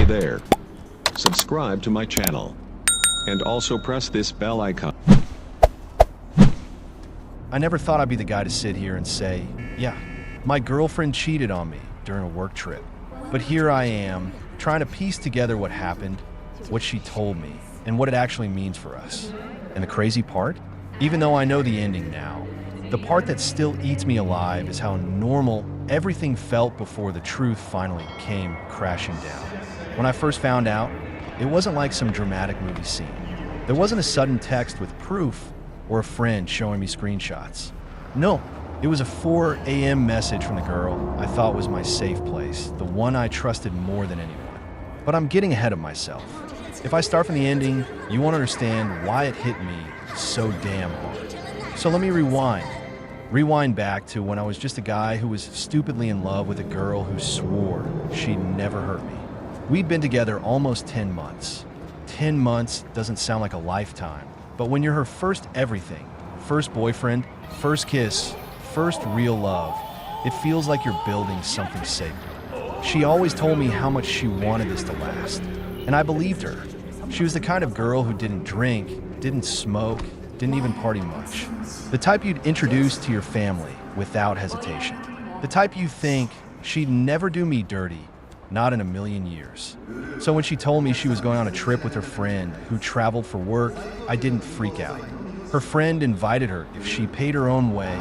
Hey there. Subscribe to my channel. And also press this bell icon. I never thought I'd be the guy to sit here and say, yeah, my girlfriend cheated on me during a work trip. But here I am, trying to piece together what happened, what she told me, and what it actually means for us. And the crazy part? Even though I know the ending now, the part that still eats me alive is how normal everything felt before the truth finally came crashing down. When I first found out, it wasn't like some dramatic movie scene. There wasn't a sudden text with proof or a friend showing me screenshots. No, it was a 4 a.m. message from the girl I thought was my safe place, the one I trusted more than anyone. But I'm getting ahead of myself. If I start from the ending, you won't understand why it hit me so damn hard. So let me rewind. Rewind back to when I was just a guy who was stupidly in love with a girl who swore she'd never hurt me. We'd been together almost 10 months. 10 months doesn't sound like a lifetime, but when you're her first everything, first boyfriend, first kiss, first real love, it feels like you're building something sacred. She always told me how much she wanted this to last, and I believed her. She was the kind of girl who didn't drink, didn't smoke, didn't even party much. The type you'd introduce to your family without hesitation. The type you think she'd never do me dirty, not in a million years. So when she told me she was going on a trip with her friend who traveled for work, I didn't freak out. Her friend invited her if she paid her own way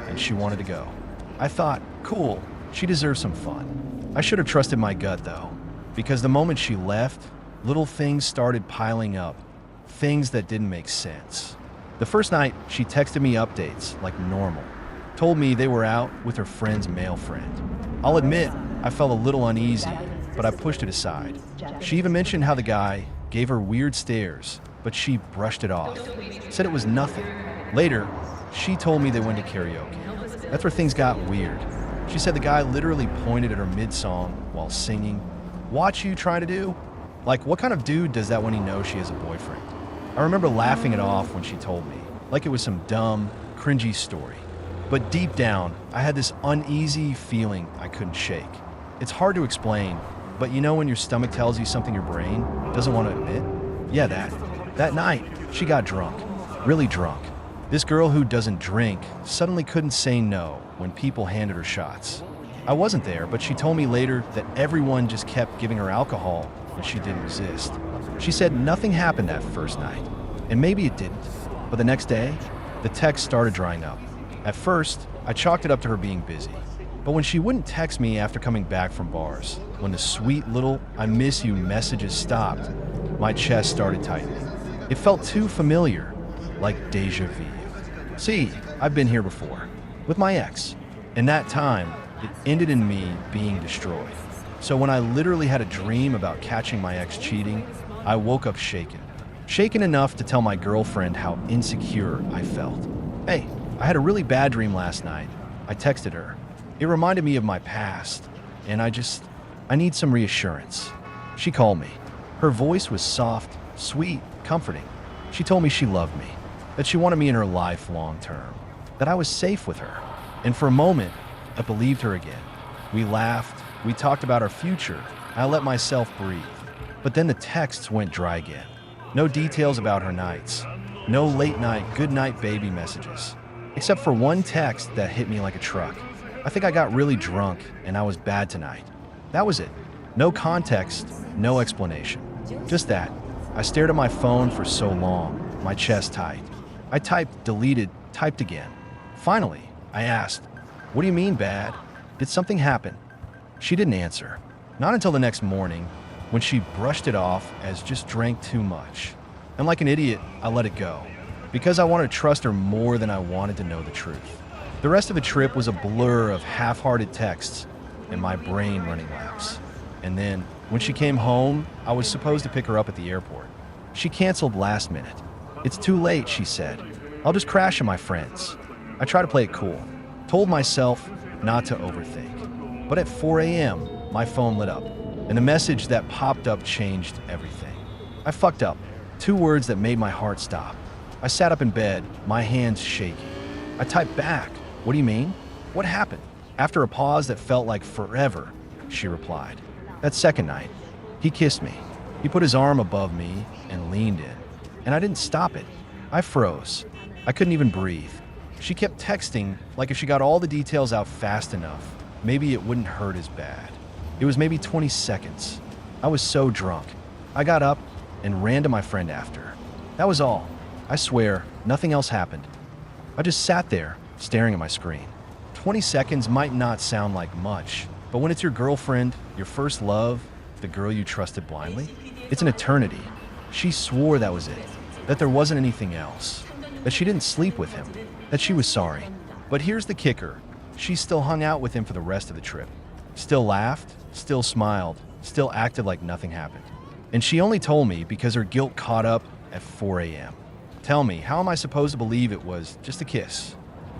and she wanted to go. I thought, cool, she deserves some fun. I should have trusted my gut though, because the moment she left, little things started piling up, things that didn't make sense. The first night, she texted me updates like normal, told me they were out with her friend's male friend. I'll admit, I felt a little uneasy, but I pushed it aside. She even mentioned how the guy gave her weird stares, but she brushed it off, said it was nothing. Later, she told me they went to karaoke. That's where things got weird. She said the guy literally pointed at her mid-song while singing, "Watch you try to do?" Like, what kind of dude does that when he knows she has a boyfriend? I remember laughing it off when she told me, like it was some dumb, cringy story. But deep down, I had this uneasy feeling I couldn't shake. It's hard to explain, but you know when your stomach tells you something your brain doesn't want to admit? Yeah, that night, she got drunk, really drunk. This girl who doesn't drink suddenly couldn't say no when people handed her shots. I wasn't there, but she told me later that everyone just kept giving her alcohol and she didn't resist. She said nothing happened that first night, and maybe it didn't, but the next day, the texts started drying up. At first, I chalked it up to her being busy, but when she wouldn't text me after coming back from bars, when the sweet little "I miss you" messages stopped, my chest started tightening. It felt too familiar, like deja vu. See, I've been here before, with my ex, and that time, it ended in me being destroyed. So when I literally had a dream about catching my ex cheating, I woke up shaken. Shaken enough to tell my girlfriend how insecure I felt. Hey, I had a really bad dream last night. I texted her. It reminded me of my past, and I need some reassurance. She called me. Her voice was soft, sweet, comforting. She told me she loved me, that she wanted me in her life long term, that I was safe with her. And for a moment, I believed her again. We laughed, we talked about our future. I let myself breathe. But then the texts went dry again. No details about her nights. No late night, good night baby messages. Except for one text that hit me like a truck. I think I got really drunk and I was bad tonight. That was it. No context, no explanation. Just that. I stared at my phone for so long, my chest tight. I typed, deleted, typed again. Finally, I asked, "What do you mean bad? Did something happen?" She didn't answer. Not until the next morning, when she brushed it off as just drank too much. And like an idiot, I let it go, because I wanted to trust her more than I wanted to know the truth. The rest of the trip was a blur of half-hearted texts and my brain running laps. And then, when she came home, I was supposed to pick her up at the airport. She canceled last minute. "It's too late," she said. "I'll just crash at my friend's." I tried to play it cool, told myself not to overthink. But at 4 a.m., my phone lit up, and the message that popped up changed everything. I fucked up. 2 words that made my heart stop. I sat up in bed, my hands shaking. I typed back, "What do you mean? What happened?" After a pause that felt like forever, she replied, "That second night, He kissed me. He put his arm above me and leaned in. And I didn't stop it. I froze. I couldn't even breathe. She kept texting like if she got all the details out fast enough, maybe it wouldn't hurt as bad. It was maybe 20 seconds. I was so drunk. I got up and ran to my friend after. That was all. I swear, nothing else happened. I just sat there, staring at my screen. 20 seconds might not sound like much, but when it's your girlfriend, your first love, the girl you trusted blindly, it's an eternity. She swore that was it, that there wasn't anything else, that she didn't sleep with him, that she was sorry. But here's the kicker. She still hung out with him for the rest of the trip. Still laughed, still smiled, still acted like nothing happened. And she only told me because her guilt caught up at 4 a.m. Tell me, how am I supposed to believe it was just a kiss?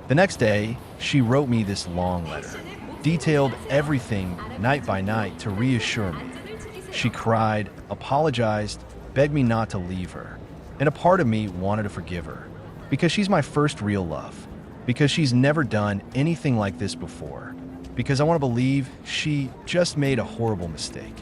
The next day, she wrote me this long letter, detailed everything night by night to reassure me. She cried, apologized, begged me not to leave her. And a part of me wanted to forgive her, because she's my first real love, because she's never done anything like this before, because I want to believe she just made a horrible mistake.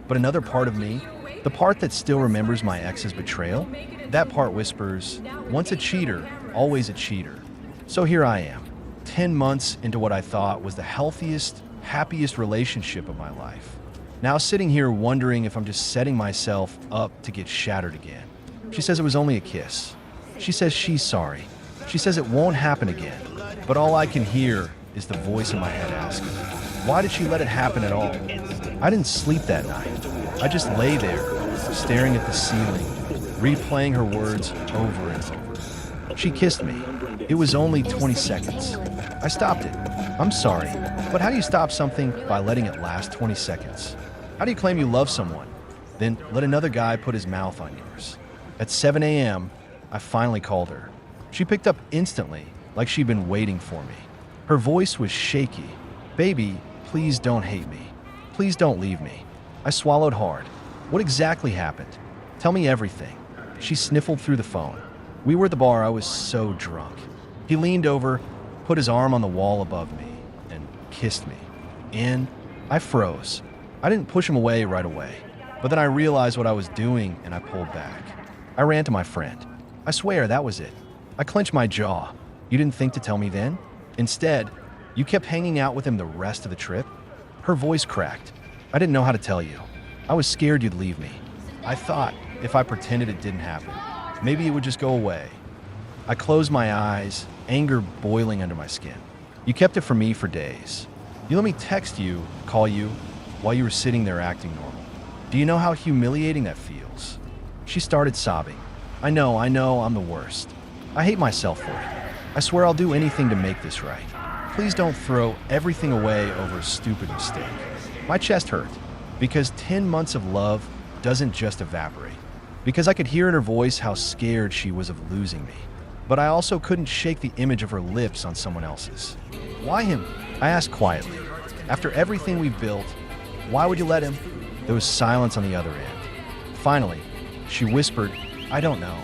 But another part of me, the part that still remembers my ex's betrayal, that part whispers, once a cheater, always a cheater. So here I am, 10 months into what I thought was the healthiest, happiest relationship of my life. Now sitting here wondering if I'm just setting myself up to get shattered again. She says it was only a kiss. She says she's sorry. She says it won't happen again. But all I can hear is the voice in my head asking, why did she let it happen at all? I didn't sleep that night. I just lay there, staring at the ceiling, replaying her words over and over. She kissed me. It was only 20 seconds. I stopped it. I'm sorry, but how do you stop something by letting it last 20 seconds? How do you claim you love someone, then let another guy put his mouth on yours? At 7 a.m., I finally called her. She picked up instantly, like she'd been waiting for me. Her voice was shaky. Baby, please don't hate me. Please don't leave me. I swallowed hard. What exactly happened? Tell me everything. She sniffled through the phone. We were at the bar. I was so drunk. He leaned over, put his arm on the wall above me, and kissed me. And I froze. I didn't push him away right away, but then I realized what I was doing and I pulled back. I ran to my friend. I swear that was it. I clenched my jaw. You didn't think to tell me then? Instead, you kept hanging out with him the rest of the trip? Her voice cracked. I didn't know how to tell you. I was scared you'd leave me. I thought if I pretended it didn't happen, maybe it would just go away. I closed my eyes, anger boiling under my skin. You kept it from me for days. You let me text you, call you, while you were sitting there acting normal. Do you know how humiliating that feels? She started sobbing. I know, I'm the worst. I hate myself for it. I swear I'll do anything to make this right. Please don't throw everything away over a stupid mistake. My chest hurt, because 10 months of love doesn't just evaporate. Because I could hear in her voice how scared she was of losing me. But I also couldn't shake the image of her lips on someone else's. Why him? I asked quietly. After everything we built, why would you let him? There was silence on the other end. Finally, she whispered, I don't know.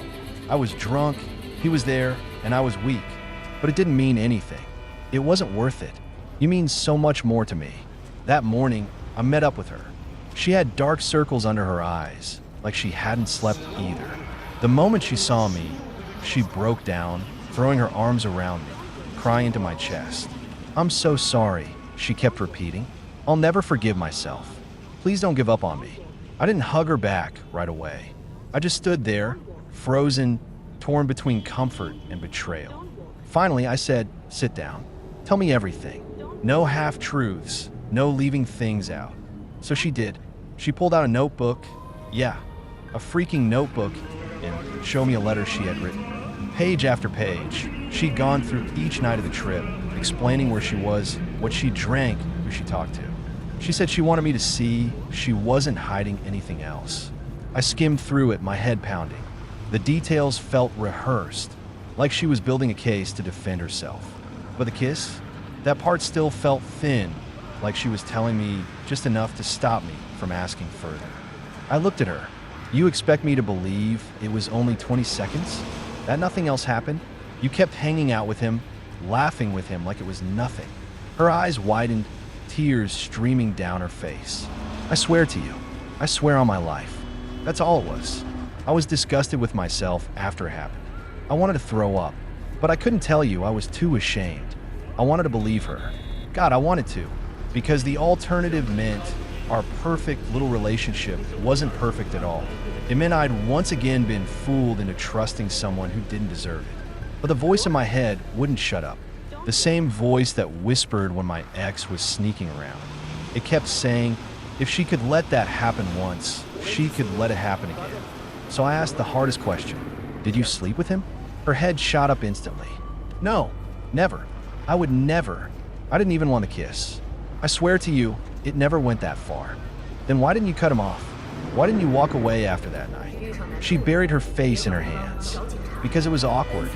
I was drunk, he was there, and I was weak. But it didn't mean anything. It wasn't worth it. You mean so much more to me. That morning, I met up with her. She had dark circles under her eyes, like she hadn't slept either. The moment she saw me, she broke down, throwing her arms around me, crying into my chest. I'm so sorry, she kept repeating. I'll never forgive myself. Please don't give up on me. I didn't hug her back right away. I just stood there, frozen, torn between comfort and betrayal. Finally, I said, sit down. Tell me everything. No half-truths, no leaving things out. So she did. She pulled out a notebook. Yeah, a freaking notebook, and showed me a letter she had written. Page after page, she'd gone through each night of the trip, explaining where she was, what she drank, who she talked to. She said she wanted me to see she wasn't hiding anything else. I skimmed through it, my head pounding. The details felt rehearsed, like she was building a case to defend herself. But the kiss? That part still felt thin, like she was telling me just enough to stop me from asking further. I looked at her. You expect me to believe it was only 20 seconds? That nothing else happened? You kept hanging out with him, laughing with him like it was nothing. Her eyes widened, tears streaming down her face. I swear to you, I swear on my life. That's all it was. I was disgusted with myself after it happened. I wanted to throw up, but I couldn't tell you. I was too ashamed. I wanted to believe her. God, I wanted to, because the alternative meant our perfect little relationship wasn't perfect at all. It meant I'd once again been fooled into trusting someone who didn't deserve it. But the voice in my head wouldn't shut up. The same voice that whispered when my ex was sneaking around. It kept saying, if she could let that happen once, she could let it happen again. So I asked the hardest question. Did you sleep with him? Her head shot up instantly. No, never. I would never. I didn't even want to kiss. I swear to you, it never went that far. Then why didn't you cut him off? Why didn't you walk away after that night? She buried her face in her hands. Because it was awkward.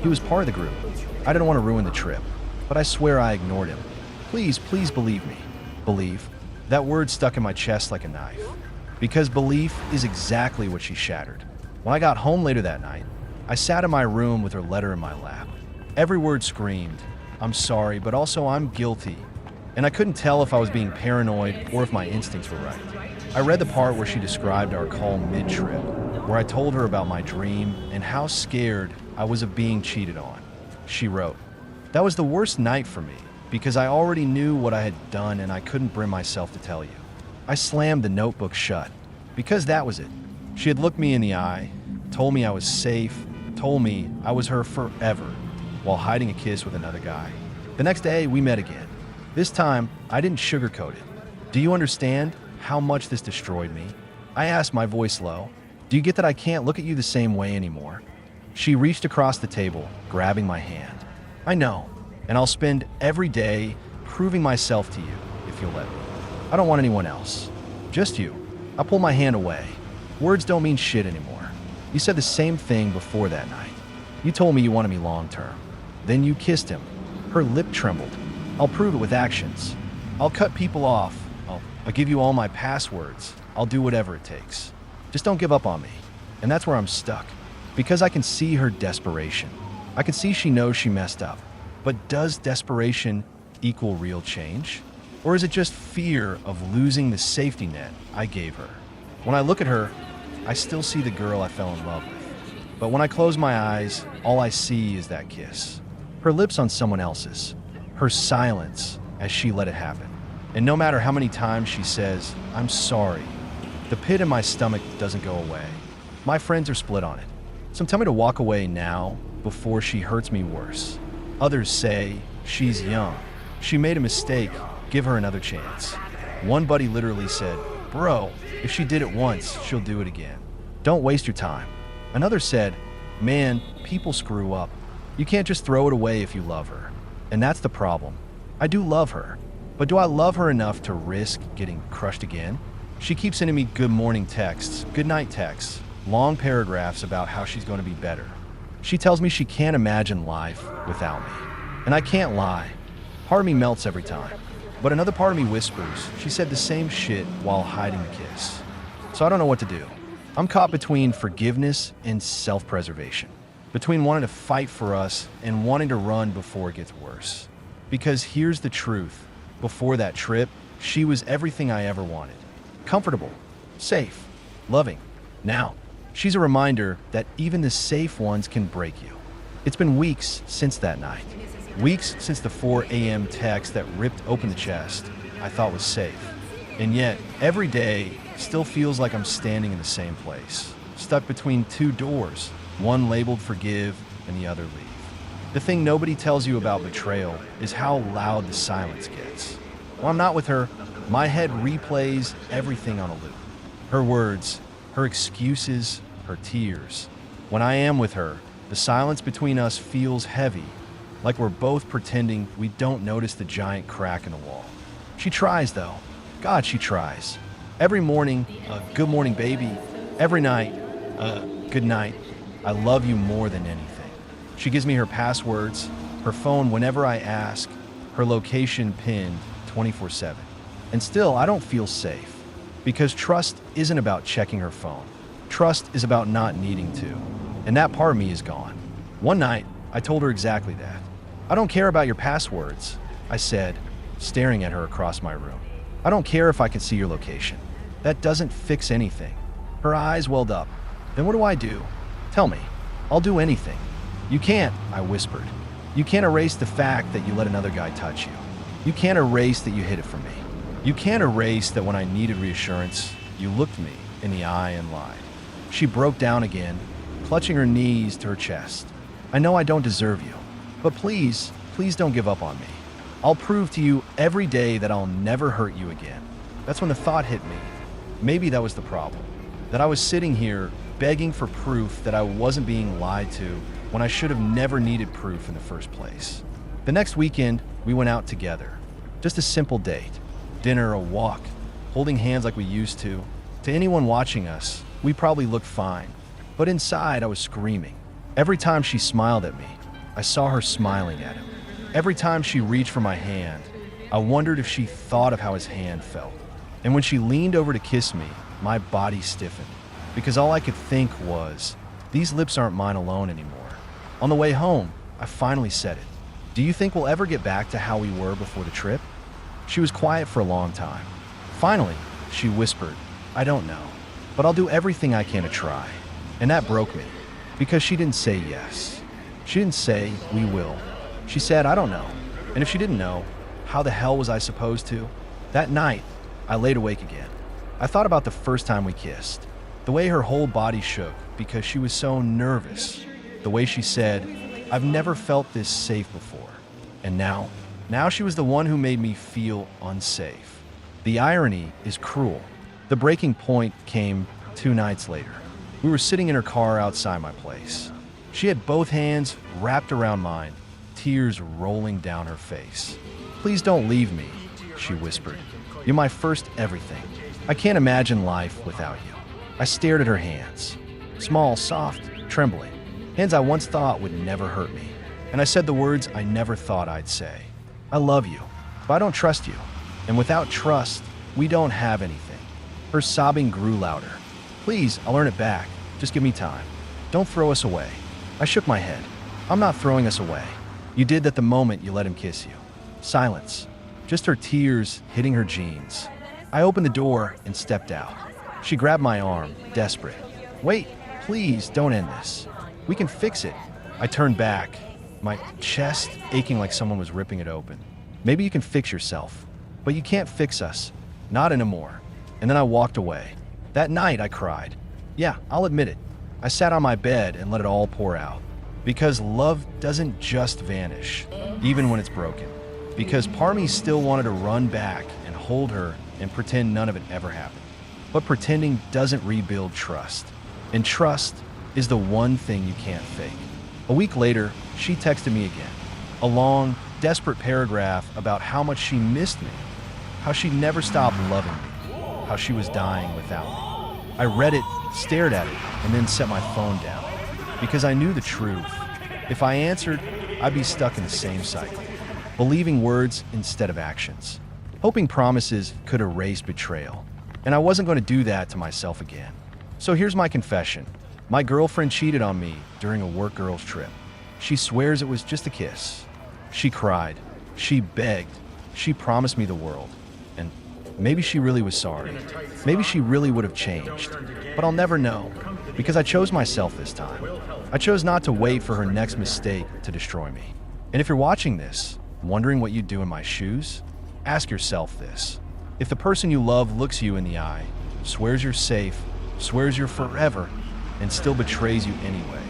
He was part of the group. I didn't want to ruin the trip, but I swear I ignored him. Please, please believe me. Believe. That word stuck in my chest like a knife. Because belief is exactly what she shattered. When I got home later that night, I sat in my room with her letter in my lap. Every word screamed, I'm sorry, but also I'm guilty. And I couldn't tell if I was being paranoid or if my instincts were right. I read the part where she described our call mid-trip, where I told her about my dream and how scared I was of being cheated on. She wrote, that was the worst night for me because I already knew what I had done and I couldn't bring myself to tell you. I slammed the notebook shut because that was it. She had looked me in the eye, told me I was safe, told me I was her forever while hiding a kiss with another guy. The next day, we met again. This time, I didn't sugarcoat it. Do you understand how much this destroyed me? I asked, my voice low. Do you get that I can't look at you the same way anymore? She reached across the table, grabbing my hand. I know, and I'll spend every day proving myself to you, if you'll let me. I don't want anyone else. Just you. I pulled my hand away. Words don't mean shit anymore. You said the same thing before that night. You told me you wanted me long term. Then you kissed him. Her lip trembled. I'll prove it with actions. I'll cut people off. I'll give you all my passwords. I'll do whatever it takes. Just don't give up on me. And that's where I'm stuck. Because I can see her desperation. I can see she knows she messed up. But does desperation equal real change? Or is it just fear of losing the safety net I gave her? When I look at her, I still see the girl I fell in love with. But when I close my eyes, all I see is that kiss. Her lips on someone else's. Her silence as she let it happen. And no matter how many times she says, I'm sorry, the pit in my stomach doesn't go away. My friends are split on it. Some tell me to walk away now before she hurts me worse. Others say, she's young. She made a mistake. Give her another chance. One buddy literally said, bro, if she did it once, she'll do it again. Don't waste your time. Another said, man, people screw up. You can't just throw it away if you love her. And that's the problem. I do love her. But do I love her enough to risk getting crushed again? She keeps sending me good morning texts, good night texts, long paragraphs about how she's going to be better. She tells me she can't imagine life without me. And I can't lie. Part of me melts every time. But another part of me whispers, she said the same shit while hiding the kiss. So I don't know what to do. I'm caught between forgiveness and self-preservation. Between wanting to fight for us and wanting to run before it gets worse. Because here's the truth. Before that trip, she was everything I ever wanted. Comfortable, safe, loving. Now, she's a reminder that even the safe ones can break you. It's been weeks since that night. Weeks since the 4 a.m. text that ripped open the chest I thought was safe. And yet, every day still feels like I'm standing in the same place, stuck between two doors, one labeled forgive and the other leave. The thing nobody tells you about betrayal is how loud the silence gets. When I'm not with her, my head replays everything on a loop. Her words, her excuses, her tears. When I am with her, the silence between us feels heavy, like we're both pretending we don't notice the giant crack in the wall. She tries, though. God, she tries. Every morning, good morning, baby. Every night, good night. I love you more than anything. She gives me her passwords, her phone whenever I ask, her location pinned 24/7. And still, I don't feel safe. Because trust isn't about checking her phone. Trust is about not needing to. And that part of me is gone. One night, I told her exactly that. I don't care about your passwords, I said, staring at her across my room. I don't care if I can see your location. That doesn't fix anything. Her eyes welled up. Then what do I do? Tell me. I'll do anything. You can't, I whispered. You can't erase the fact that you let another guy touch you. You can't erase that you hid it from me. You can't erase that when I needed reassurance, you looked me in the eye and lied. She broke down again, clutching her knees to her chest. I know I don't deserve you, but please, please don't give up on me. I'll prove to you every day that I'll never hurt you again. That's when the thought hit me. Maybe that was the problem. That I was sitting here begging for proof that I wasn't being lied to when I should have never needed proof in the first place. The next weekend, we went out together. Just a simple date. Dinner, a walk, holding hands like we used to. To anyone watching us, we probably looked fine. But inside, I was screaming. Every time she smiled at me, I saw her smiling at him. Every time she reached for my hand, I wondered if she thought of how his hand felt. And when she leaned over to kiss me, my body stiffened. Because all I could think was, these lips aren't mine alone anymore. On the way home, I finally said it. Do you think we'll ever get back to how we were before the trip? She was quiet for a long time. Finally, she whispered, I don't know, but I'll do everything I can to try. And that broke me, because she didn't say yes. She didn't say, we will. She said, I don't know. And if she didn't know, how the hell was I supposed to? That night, I laid awake again. I thought about the first time we kissed. The way her whole body shook because she was so nervous. The way she said, I've never felt this safe before. And now she was the one who made me feel unsafe. The irony is cruel. The breaking point came 2 nights later. We were sitting in her car outside my place. She had both hands wrapped around mine, tears rolling down her face. Please don't leave me, she whispered. You're my first everything. I can't imagine life without you. I stared at her hands. Small, soft, trembling. Hands I once thought would never hurt me. And I said the words I never thought I'd say. I love you, but I don't trust you. And without trust, we don't have anything. Her sobbing grew louder. Please, I'll earn it back. Just give me time. Don't throw us away. I shook my head. I'm not throwing us away. You did that the moment you let him kiss you. Silence. Just her tears hitting her jeans. I opened the door and stepped out. She grabbed my arm, desperate. Wait, please don't end this. We can fix it. I turned back, my chest aching like someone was ripping it open. Maybe you can fix yourself, but you can't fix us. Not anymore. And then I walked away. That night I cried. Yeah, I'll admit it. I sat on my bed and let it all pour out. Because love doesn't just vanish, even when it's broken. Because part of me still wanted to run back and hold her and pretend none of it ever happened. But pretending doesn't rebuild trust. And trust is the one thing you can't fake. A week later, she texted me again. A long, desperate paragraph about how much she missed me, how she never stopped loving me, how she was dying without me. I read it, stared at it, and then set my phone down. Because I knew the truth. If I answered, I'd be stuck in the same cycle. Believing words instead of actions. Hoping promises could erase betrayal. And I wasn't going to do that to myself again. So here's my confession. My girlfriend cheated on me during a work girls trip. She swears it was just a kiss. She cried. She begged. She promised me the world. And maybe she really was sorry. Maybe she really would have changed. But I'll never know. Because I chose myself this time. I chose not to wait for her next mistake to destroy me. And if you're watching this, wondering what you'd do in my shoes, ask yourself this. If the person you love looks you in the eye, swears you're safe, swears you're forever, and still betrays you anyway,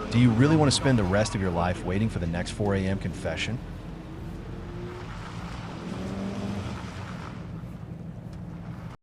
do you really want to spend the rest of your life waiting for the next 4 a.m. confession?